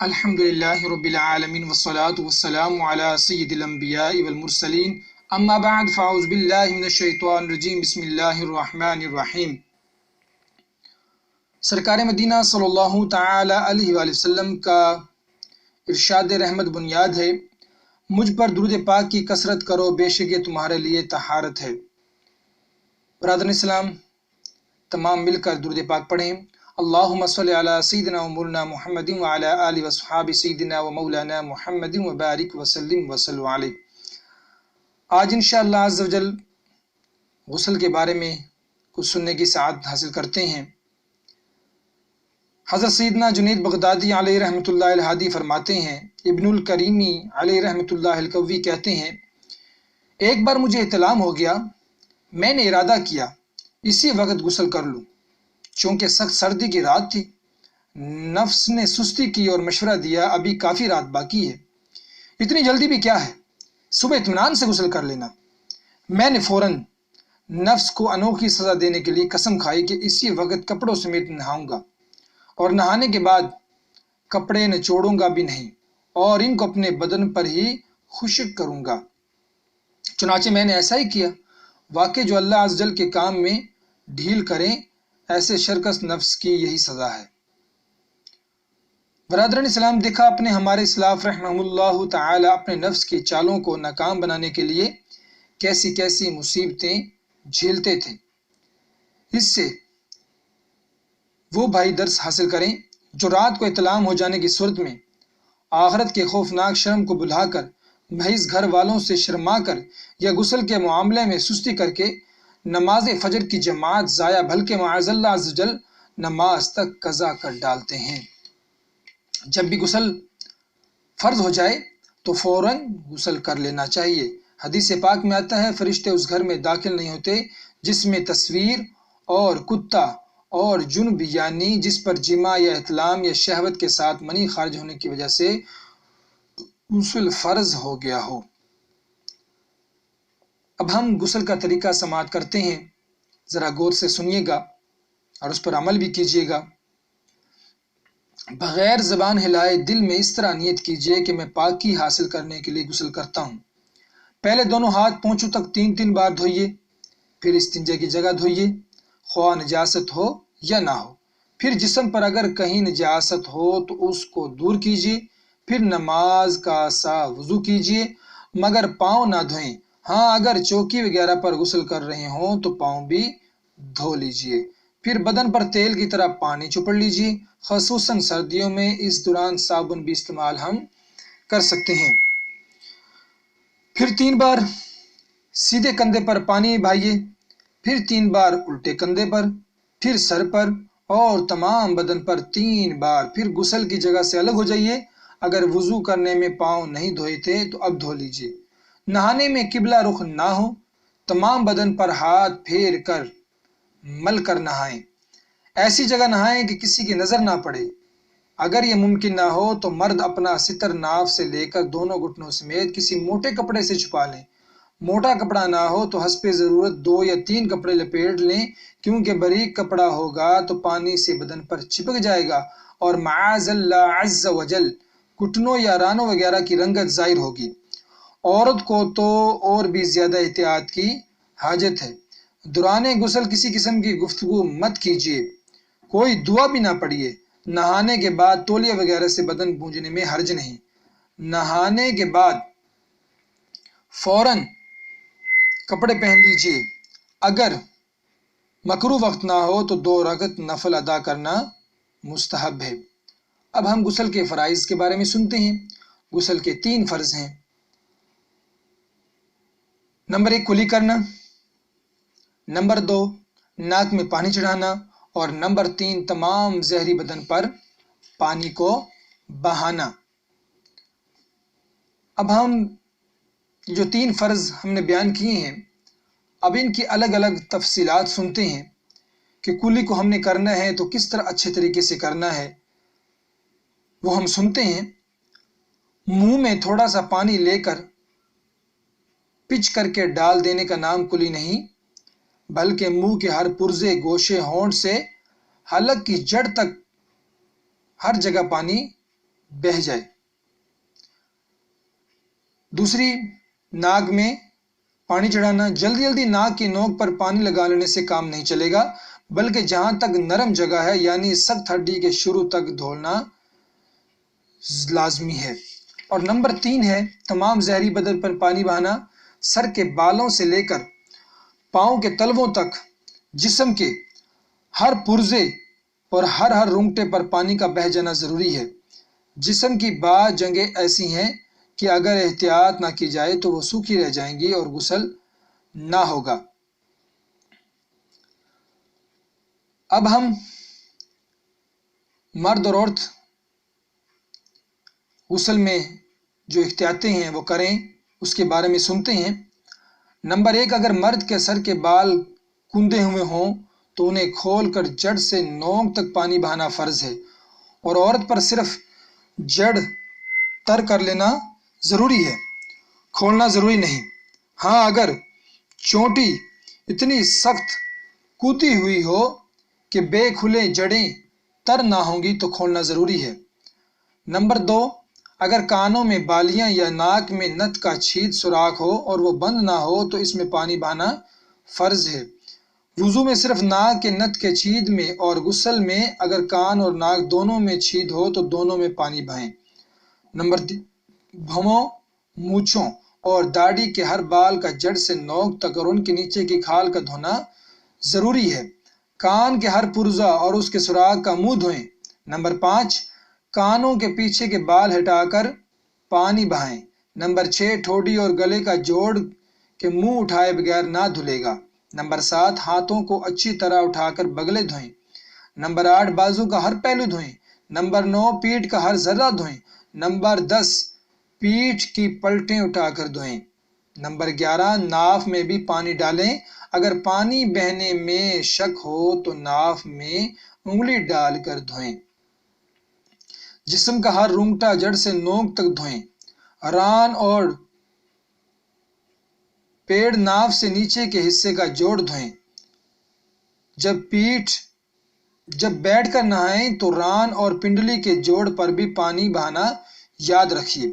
الحمدللہ رب العالمین والصلاة والسلام علی سید الانبیاء والمرسلین اما بعد فاعوذ باللہ من الشیطان الرجیم بسم اللہ الرحمن الرحیم۔ سرکار مدینہ صلی اللہ تعالی علیہ وآلہ وسلم کا ارشاد رحمت بنیاد ہے، مجھ پر درود پاک کی کثرت کرو بے شک یہ تمہارے لیے طہارت ہے۔ برادران اسلام، تمام مل کر درود پاک پڑھیں۔ اللہم صلی علی سیدنا و مولانا محمد وعلی آلہ وصحاب سیدنا و مولانا محمد وبارک وسلم وصلو علیہ۔ آج انشاءاللہ عز و جل غسل کے بارے میں کچھ سننے کی سعادت حاصل کرتے ہیں۔ حضرت سیدنا جنید بغدادی علیہ رحمۃ اللہ الہادی فرماتے ہیں، ابن الکریمی علیہ رحمۃ اللہ الکوی کہتے ہیں، ایک بار مجھے اطلاع ہو گیا، میں نے ارادہ کیا اسی وقت غسل کر لوں، چونکہ سخت سردی کی رات تھی۔ نفس نے سستی کی اور مشورہ دیا، ابھی کافی رات باقی ہے، اتنی جلدی بھی کیا ہے، صبح اطمینان سے غسل کر لینا۔ میں نے فوراً نفس کو انوکھی سزا دینے کے لیے قسم کھائی کہ اسی وقت کپڑوں سمیت نہاؤں گا، اور نہانے کے بعد کپڑے نچوڑوں گا بھی نہیں، اور ان کو اپنے بدن پر ہی خشک کروں گا۔ چنانچہ میں نے ایسا ہی کیا۔ واقع جو اللہ عز و جل کے کام میں ڈھیل کریں، ایسے شرکس نفس کی یہی سزا ہے۔ برادران اسلام، دیکھا اپنے ہمارے اسلاف رحمہ اللہ تعالی اپنے نفس کی چالوں کو ناکام بنانے کے لیے کیسی کیسی مصیبتیں جھیلتے تھے۔ اس سے وہ بھائی درس حاصل کریں جو رات کو اطلاع ہو جانے کی صورت میں آخرت کے خوفناک شرم کو بھلا کر، محض گھر والوں سے شرما کر یا غسل کے معاملے میں سستی کر کے نماز فجر کی جماعت ضائع بلکہ معاذ اللہ عز و جل نماز تک قضا کر ڈالتے ہیں۔ جب بھی غسل فرض ہو جائے تو فوراً غسل کر لینا چاہیے۔ حدیث پاک میں آتا ہے، فرشتے اس گھر میں داخل نہیں ہوتے جس میں تصویر اور کتا اور جنب یعنی جس پر جماع یا احتلام یا شہوت کے ساتھ منی خارج ہونے کی وجہ سے غسل فرض ہو گیا ہو۔ اب ہم غسل کا طریقہ سماعت کرتے ہیں، ذرا غور سے سنیے گا اور اس پر عمل بھی کیجیے گا۔ بغیر زبان ہلائے دل میں اس طرح نیت کیجیے کہ میں پاکی حاصل کرنے کے لیے غسل کرتا ہوں۔ پہلے دونوں ہاتھ پونچھوں تک 3 بار دھوئیے، پھر استنجا کی جگہ دھوئیے، خواہ نجاست ہو یا نہ ہو۔ پھر جسم پر اگر کہیں نجاست ہو تو اس کو دور کیجیے، پھر نماز کا سا وضو کیجیے، مگر پاؤں نہ دھوئیں۔ ہاں، اگر چوکی وغیرہ پر غسل کر رہے ہوں تو پاؤں بھی دھو لیجیے۔ پھر بدن پر تیل کی طرح پانی چپڑ لیجیے، خصوصاً سردیوں میں اس دوران صابن بھی استعمال ہم کر سکتے ہیں۔ پھر 3 بار سیدھے کندھے پر پانی بہائیے، پھر 3 بار الٹے کندھے پر، پھر سر پر اور تمام بدن پر 3 بار۔ پھر غسل کی جگہ سے الگ ہو جائیے۔ اگر وضو کرنے میں پاؤں نہیں دھوئے تھے تو اب دھو لیجیے۔ نہانے میں قبلہ رخ نہ ہو، تمام بدن پر ہاتھ پھیر کر مل کر نہائیں۔ ایسی جگہ نہائیں کہ کسی کی نظر نہ پڑے۔ اگر یہ ممکن نہ ہو تو مرد اپنا ستر ناف سے لے کر دونوں گھٹنوں سمیت کسی موٹے کپڑے سے چھپا لیں۔ موٹا کپڑا نہ ہو تو حسب ضرورت 2 یا 3 کپڑے لپیٹ لیں، کیونکہ باریک کپڑا ہوگا تو پانی سے بدن پر چپک جائے گا اور معاذ اللہ عز و جل گھٹنوں یا رانوں وغیرہ کی رنگت ظاہر ہوگی۔ عورت کو تو اور بھی زیادہ احتیاط کی حاجت ہے۔ دوران غسل کسی قسم کی گفتگو مت کیجیے، کوئی دعا بھی نہ پڑھیے۔ نہانے کے بعد تولیہ وغیرہ سے بدن پونجھنے میں حرج نہیں۔ نہانے کے بعد فوراً کپڑے پہن لیجیے۔ اگر مکروہ وقت نہ ہو تو 2 رکعت نفل ادا کرنا مستحب ہے۔ اب ہم غسل کے فرائض کے بارے میں سنتے ہیں۔ غسل کے 3 فرض ہیں۔ نمبر 1 کلی کرنا، نمبر 2 ناک میں پانی چڑھانا، اور نمبر 3 تمام زہری بدن پر پانی کو بہانا۔ اب ہم جو 3 فرض ہم نے بیان کیے ہیں، اب ان کی الگ الگ تفصیلات سنتے ہیں کہ کلی کو ہم نے کرنا ہے تو کس طرح اچھے طریقے سے کرنا ہے، وہ ہم سنتے ہیں۔ منہ میں تھوڑا سا پانی لے کر پچ کر کے ڈال دینے کا نام کلی نہیں، بلکہ منہ کے ہر پرزے، گوشے، ہونٹ سے حلق کی جڑ تک ہر جگہ پانی بہہ جائے۔ دوسری، ناک میں پانی چڑھانا۔ جلدی جلدی ناک کی نوک پر پانی لگا لینے سے کام نہیں چلے گا، بلکہ جہاں تک نرم جگہ ہے یعنی سخت ہڈی کے شروع تک دھونا لازمی ہے۔ اور نمبر 3 ہے تمام زہری بدن پر پانی بہانا۔ سر کے بالوں سے لے کر پاؤں کے تلووں تک جسم کے ہر پرزے اور ہر رونگٹے پر پانی کا بہہ جانا ضروری ہے۔ جسم کی بعض جگہیں ایسی ہیں کہ اگر احتیاط نہ کی جائے تو وہ سوکھی رہ جائیں گی اور غسل نہ ہوگا۔ اب ہم مرد اور عورت غسل میں جو احتیاطیں ہیں وہ کریں، اس کے بارے میں سنتے ہیں۔ نمبر 1، اگر مرد کے سر کے بال کندے ہوئے ہوں تو انہیں کھول کر جڑ سے نوک تک پانی بہانا فرض ہے، اور عورت پر صرف جڑ تر کر لینا ضروری ہے، کھولنا ضروری نہیں۔ ہاں، اگر چونٹی اتنی سخت کوتی ہوئی ہو کہ بے کھلے جڑیں تر نہ ہوں گی تو کھولنا ضروری ہے۔ نمبر 2، اگر کانوں میں بالیاں یا ناک میں نت کا چھید سوراخ ہو اور وہ بند نہ ہو تو اس میں پانی بہانا فرض ہے۔ وضو میں صرف ناک کے نت کے چھید میں اور غسل میں اگر کان اور ناک دونوں میں چھید ہو تو دونوں میں پانی بہائیں۔ نمبر 3، بھووں، مونچھوں اور داڑھی کے ہر بال کا جڑ سے نوک تک اور ان کے نیچے کی کھال کا دھونا ضروری ہے۔ کان کے ہر پرزہ اور اس کے سوراخ کا منہ دھوئیں۔ نمبر 5، کانوں کے پیچھے کے بال ہٹا کر پانی بہائیں۔ نمبر 6، ٹھوڑی اور گلے کا جوڑ کے منہ اٹھائے بغیر نہ دھلے گا۔ نمبر 7، ہاتھوں کو اچھی طرح اٹھا کر بغلیں دھوئیں۔ نمبر 8، بازو کا ہر پہلو دھوئیں۔ نمبر 9، پیٹھ کا ہر ذرہ دھوئیں۔ نمبر 10، پیٹھ کی پلٹیں اٹھا کر دھوئیں۔ نمبر 11، ناف میں بھی پانی ڈالیں۔ اگر پانی بہنے میں شک ہو تو ناف میں انگلی ڈال کر دھوئیں۔ جسم کا ہر رونگٹا جڑ سے نوک تک دھوئیں۔ ران اور پیڑ ناف سے نیچے کے حصے کا جوڑ دھوئیں۔ جب بیٹھ کر نہائیں تو ران اور پنڈلی کے جوڑ پر بھی پانی بہانا یاد رکھیے۔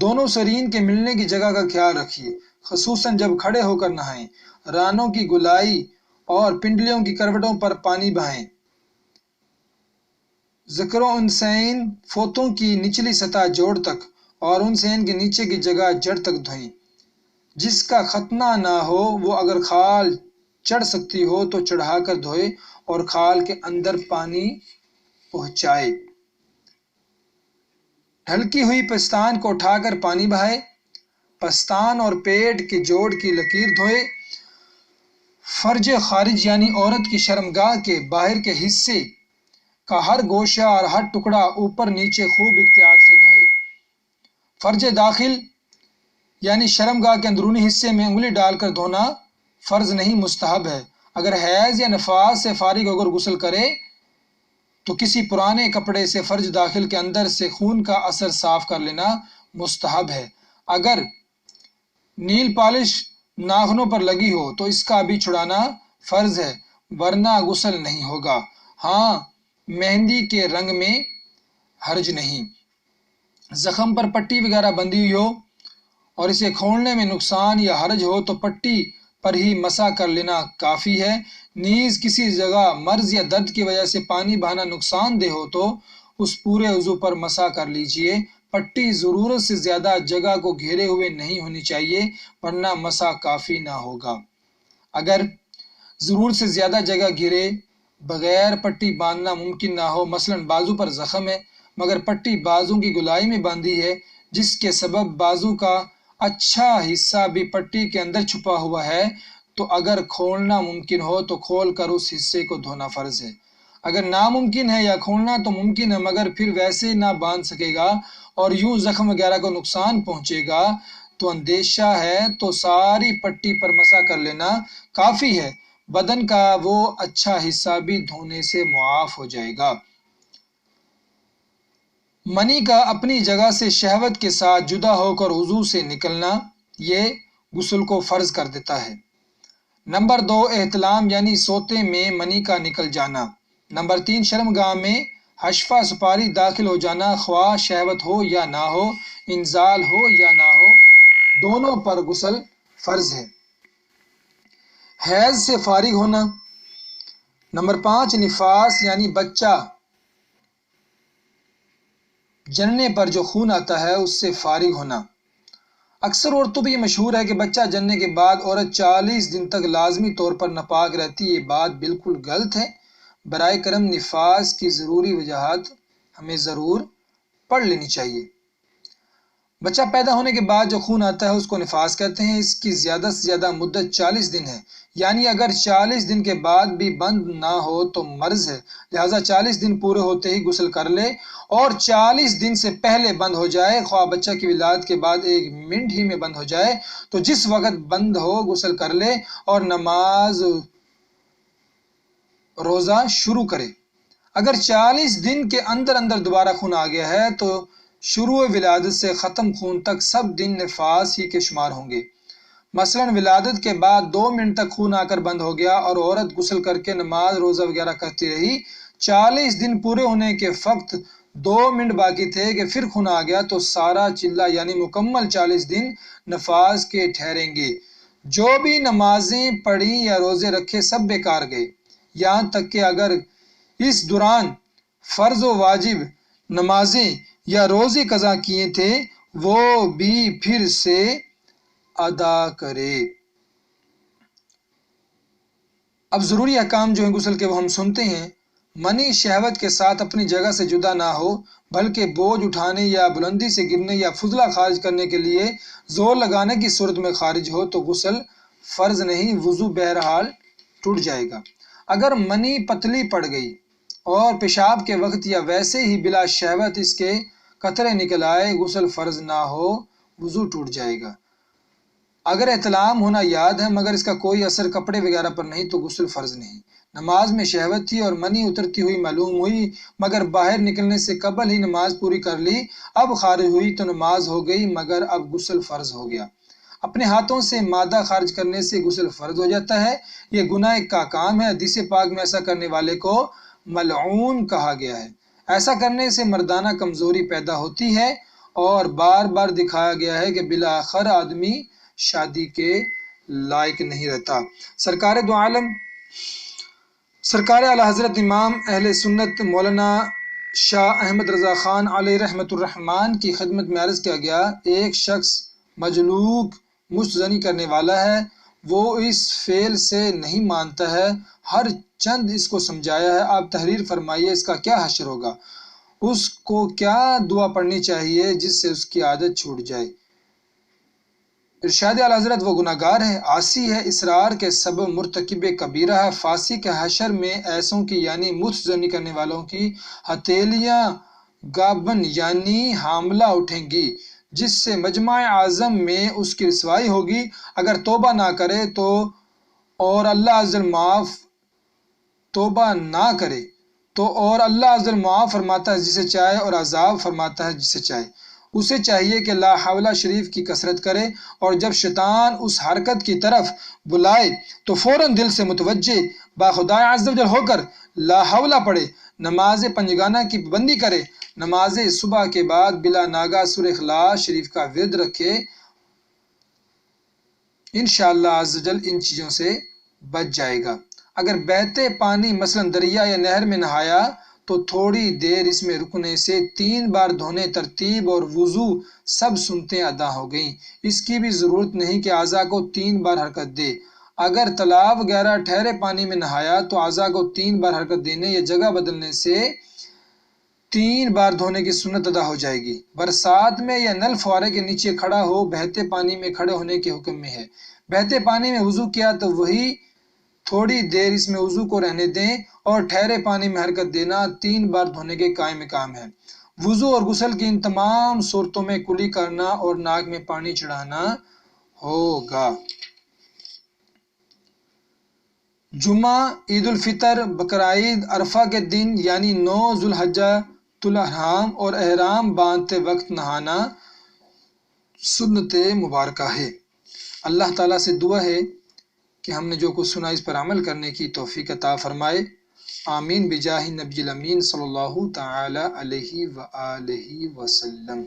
دونوں سرین کے ملنے کی جگہ کا خیال رکھیے، خصوصاً جب کھڑے ہو کر نہائیں۔ رانوں کی گولائی اور پنڈلیوں کی کروٹوں پر پانی بہائیں۔ ذکر و انثیین فوطوں کی نچلی سطح جوڑ تک اور انثیین کے نیچے کی جگہ جڑ تک دھوئیں۔ جس کا ختنہ نہ ہو وہ اگر کھال چڑھ سکتی ہو تو چڑھا کر دھوئے اور کھال کے اندر پانی پہنچائے۔ ڈھلکی ہوئی پستان کو اٹھا کر پانی بہائے۔ پستان اور پیٹ کے جوڑ کی لکیر دھوئے۔ فرج خارج یعنی عورت کی شرمگاہ کے باہر کے حصے کا ہر گوشہ اور ہر ٹکڑا اوپر نیچے خوب احتیاط سے دھوئے۔ فرج داخل یعنی شرمگاہ کے اندرونی حصے میں انگلی ڈال کر دھونا فرض نہیں، مستحب ہے۔ اگر حیض یا نفاس سے فارغ ہو کر غسل کرے تو کسی پرانے کپڑے سے فرج داخل کے اندر سے خون کا اثر صاف کر لینا مستحب ہے۔ اگر نیل پالش ناخنوں پر لگی ہو تو اس کا بھی چھڑانا فرض ہے، ورنہ غسل نہیں ہوگا۔ ہاں، مہندی کے رنگ میں حرج نہیں۔ زخم پر پٹی وغیرہ بندھی ہوئی ہو اور اسے کھولنے میں نقصان یا حرج ہو تو پٹی پر ہی مسح کر لینا کافی ہے۔ نیز کسی جگہ مرض یا درد کی وجہ سے پانی بہانا نقصان دہ ہو تو اس پورے عضو پر مسح کر لیجئے۔ پٹی ضرورت سے زیادہ جگہ کو گھیرے ہوئے نہیں ہونی چاہیے، ورنہ مسح کافی نہ ہوگا۔ اگر ضرورت سے زیادہ جگہ گھیرے بغیر پٹی باندھنا ممکن نہ ہو، مثلاً بازو پر زخم ہے مگر پٹی بازو کی گولائی میں باندھی ہے جس کے سبب بازو کا اچھا حصہ بھی پٹی کے اندر چھپا ہوا ہے، تو اگر کھولنا ممکن ہو تو کھول کر اس حصے کو دھونا فرض ہے۔ اگر ناممکن ہے یا کھولنا تو ممکن ہے مگر پھر ویسے نہ باندھ سکے گا اور یوں زخم وغیرہ کو نقصان پہنچے گا تو اندیشہ ہے تو ساری پٹی پر مسح کر لینا کافی ہے۔ بدن کا وہ اچھا حصہ بھی دھونے سے معاف ہو جائے گا۔ منی کا اپنی جگہ سے شہوت کے ساتھ جدا ہو کر وضو سے نکلنا یہ غسل کو فرض کر دیتا ہے۔ نمبر 2، احتلام یعنی سوتے میں منی کا نکل جانا۔ نمبر 3، شرمگاہ میں حشفہ سپاری داخل ہو جانا، خواہ شہوت ہو یا نہ ہو، انزال ہو یا نہ ہو، دونوں پر غسل فرض ہے۔ حیض سے فارغ ہونا۔ نمبر 5 نفاس یعنی بچہ جننے پر جو خون آتا ہے اس سے فارغ ہونا۔ اکثر عورتوں پہ یہ مشہور ہے کہ بچہ جننے کے بعد عورت 40 دن تک لازمی طور پر ناپاک رہتی ہے۔ یہ بات بالکل غلط ہے۔ برائے کرم نفاس کی ضروری وجوہات ہمیں ضرور پڑھ لینی چاہیے۔ بچہ پیدا ہونے کے بعد جو خون آتا ہے اس کو نفاس کہتے ہیں۔ اس کی زیادہ سے زیادہ مدت 40 دن ہے، یعنی اگر 40 دن کے بعد بھی بند نہ ہو تو مرض ہے، لہذا 40 دن پورے ہوتے ہی غسل کر لے، اور 40 دن سے پہلے بند ہو جائے، خواہ بچہ کی ولادت کے بعد 1 منٹ ہی میں بند ہو جائے تو جس وقت بند ہو غسل کر لے اور نماز روزہ شروع کرے۔ اگر 40 دن کے اندر دوبارہ خون آ گیا ہے تو شروع ولادت سے ختم خون تک سب دن نفاس ہی کے شمار ہوں گے۔ مثلا ولادت کے بعد 2 منٹ تک خون آ کر بند ہو گیا اور عورت غسل کر کے نماز روزہ وغیرہ کرتی رہی، 40 دن پورے ہونے کے وقت 2 منٹ باقی تھے کہ پھر خون آ گیا تو سارا چلہ یعنی مکمل 40 دن نفاس کے ٹھہریں گے۔ جو بھی نمازیں پڑھی یا روزے رکھے سب بیکار گئے، یہاں تک کہ اگر اس دوران فرض و واجب نمازیں یا روزے قضا کیے تھے وہ بھی پھر سے ادا کرے۔ اب ضروری احکام جو ہیں غسل کے وہ ہم سنتے ہیں۔ منی شہوت کے ساتھ اپنی جگہ سے جدا نہ ہو، بلکہ بوجھ اٹھانے یا بلندی سے گرنے یا فضلہ خارج کرنے کے لیے زور لگانے کی صورت میں خارج ہو تو غسل فرض نہیں، وضو بہرحال ٹوٹ جائے گا۔ اگر منی پتلی پڑ گئی اور پیشاب کے وقت یا ویسے ہی بلا شہوت اس کے قطرے نکل آئے، غسل فرض نہ ہو، وضو ٹوٹ جائے گا۔ اگر احتلام ہونا یاد ہے مگر اس کا کوئی اثر کپڑے وغیرہ پر نہیں تو غسل فرض نہیں۔ نماز میں شہوت تھی اور منی اترتی ہوئی معلوم ہوئی مگر باہر نکلنے سے قبل ہی نماز پوری کر لی، اب خارج ہوئی تو نماز ہو گئی مگر اب غسل فرض ہو گیا۔ اپنے ہاتھوں سے مادہ خارج کرنے سے غسل فرض ہو جاتا ہے، یہ گناہ کا کام ہے۔ حدیث پاک میں ایسا کرنے والے کو ملعون کہا گیا ہے۔ ایسا کرنے سے مردانہ کمزوری پیدا ہوتی ہے اور بار بار دکھایا گیا ہے کہ بالآخر آدمی شادی کے لائق نہیں رہتا۔ سرکار اعلیٰ حضرت امام اہل سنت مولانا شاہ احمد رضا خان علیہ رحمۃ الرحمن کی خدمت میں عرض کیا گیا، ایک شخص مجلوک مشت زنی کرنے والا ہے، وہ اس فعل سے نہیں مانتا ہے، ہر چند اس کو سمجھایا ہے، آپ تحریر فرمائیے اس کا کیا حشر ہوگا، اس کو کیا دعا پڑھنی چاہیے جس سے اس کی عادت چھوٹ جائے؟ ارشاد اعلیٰ حضرت وہ گناہگار ہے، عاصی ہے، اسرار کے سبب مرتکب کبیرہ ہے، فاسق کے حشر میں ایسوں کی یعنی مشت زنی کرنے والوں کی ہتھیلیاں گابن یعنی حاملہ اٹھیں گی، جس سے مجمع اعظم میں اس کی رسوائی ہوگی۔ اگر توبہ نہ کرے تو اور اللہ عز وجل معاف فرماتا ہے جسے چاہے اور عذاب فرماتا ہے جسے چاہے۔ اسے چاہیے کہ لا حول شریف کی کثرت کرے اور جب شیطان اس حرکت کی طرف بلائے تو فوراً دل سے متوجہ با خدائے عز و جل ہو کر لا حول پڑھے، نماز پنجگانہ کی پابندی کرے، نماز صبح کے بعد بلا ناگہ سورہ اخلاص شریف کا ورد رکھے، انشاءاللہ عز و جل ان چیزوں سے بچ جائے گا۔ اگر بہتے پانی مثلا دریا یا نہر میں نہایا تو تھوڑی دیر اس میں رکنے سے 3 بار دھونے ترتیب اور وضو سب سنتیں ادا ہو گئیں، اس کی بھی ضرورت نہیں کہ اعضاء کو 3 بار حرکت دے۔ اگر تالاب وغیرہ ٹھہرے پانی میں نہایا تو اعضاء کو 3 بار حرکت دینے یا جگہ بدلنے سے 3 بار دھونے کی سنت ادا ہو جائے گی۔ برسات میں یا نل فوارے کے نیچے کھڑا ہو بہتے پانی میں کھڑے ہونے کے حکم میں ہے۔ بہتے پانی میں وضو کیا تو وہی تھوڑی دیر اس میں وضو کو رہنے دیں اور ٹھہرے پانی میں حرکت دینا 3 بار دھونے کے قائم مقام ہے۔ وضو اور غسل کی ان تمام صورتوں میں کلی کرنا اور ناک میں پانی چڑھانا ہوگا۔ جمعہ، عید الفطر، بقرعید، عرفہ کے دن یعنی 9 ذوالحجہ الاحرام اور احرام باندھتے وقت نہانا سنت مبارکہ ہے۔ اللہ تعالیٰ سے دعا ہے کہ ہم نے جو کچھ سنا اس پر عمل کرنے کی توفیق عطا فرمائے۔ آمین بجاہ نبی الامین صلی اللہ تعالی علیہ وآلہ وسلم۔